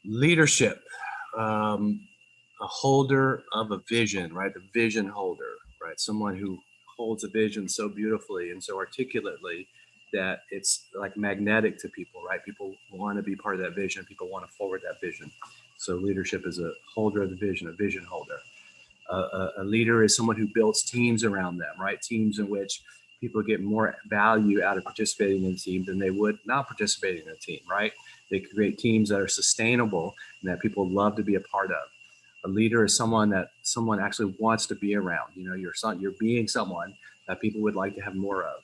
Leadership, a holder of a vision, right? The vision holder, right? Someone who holds a vision so beautifully and so articulately that it's like magnetic to people, right? People want to be part of that vision. People want to forward that vision. So leadership is a holder of the vision, a vision holder. A leader is someone who builds teams around them, right? Teams in which people get more value out of participating in a team than they would not participating in a team, right? They create teams that are sustainable and that people love to be a part of. A leader is someone that someone actually wants to be around. You know, you're being someone that people would like to have more of.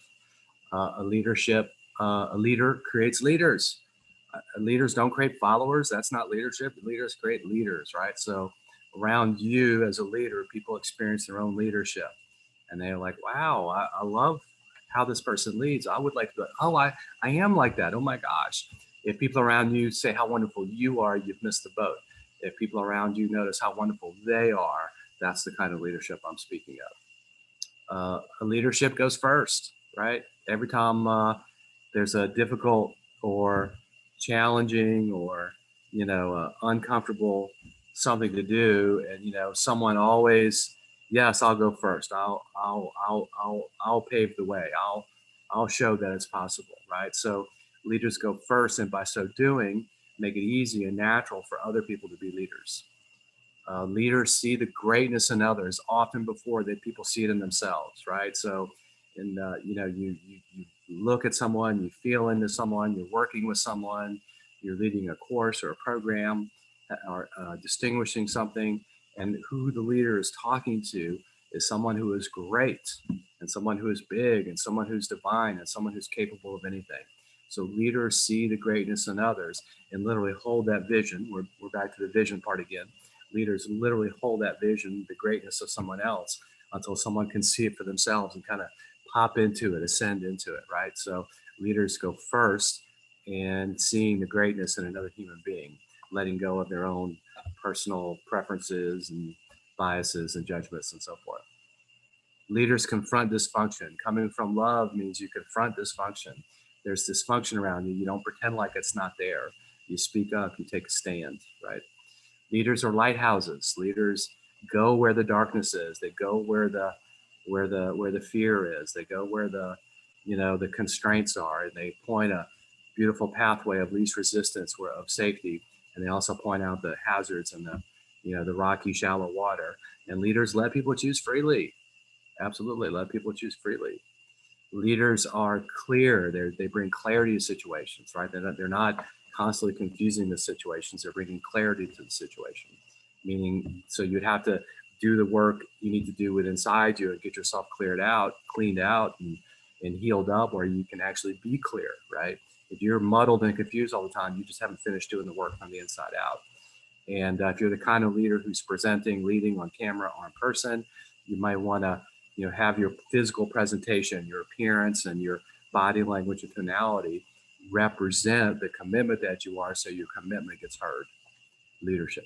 A leader creates leaders. Leaders don't create followers. That's not leadership. Leaders create leaders, right? So around you as a leader, people experience their own leadership, and they're like, "Wow, I love how this person leads. I would like to. Oh, I am like that. Oh my gosh!" If people around you say how wonderful you are, you've missed the boat. If people around you notice how wonderful they are, that's the kind of leadership I'm speaking of. A leadership goes first, right? Every time there's a difficult or challenging or uncomfortable something to do, and someone always, yes, I'll go first. I'll pave the way. I'll show that it's possible, right? So leaders go first, and by so doing, make it easy and natural for other people to be leaders. Leaders see the greatness in others often before that people see it in themselves, right? So, and you look at someone, you feel into someone, you're working with someone, you're leading a course or a program, or distinguishing something, and who the leader is talking to is someone who is great, and someone who is big, and someone who's divine, and someone who's capable of anything. So leaders see the greatness in others and literally hold that vision. We're back to the vision part again. Leaders literally hold that vision, the greatness of someone else, until someone can see it for themselves and kind of pop into it, ascend into it, right? So leaders go first and seeing the greatness in another human being, letting go of their own personal preferences and biases and judgments and so forth. Leaders confront dysfunction. Coming from love means you confront dysfunction. There's dysfunction around you. You don't pretend like it's not there. You speak up, you take a stand, right? Leaders are lighthouses. Leaders go where the darkness is. They go where the fear is. They go where the constraints are. And they point a beautiful pathway of least resistance, of safety. And they also point out the hazards and the rocky, shallow water. And leaders let people choose freely. Absolutely, let people choose freely. Leaders are clear. They bring clarity to situations, right? They're not constantly confusing the situations. They're bringing clarity to the situation. Meaning, so you'd have to do the work you need to do with inside you and get yourself cleared out, cleaned out, and healed up, where you can actually be clear, right? If you're muddled and confused all the time, you just haven't finished doing the work from the inside out. And if you're the kind of leader who's presenting, leading on camera or in person, you might want to, have your physical presentation, your appearance, and your body language and tonality represent the commitment that you are, so your commitment gets heard. Leadership.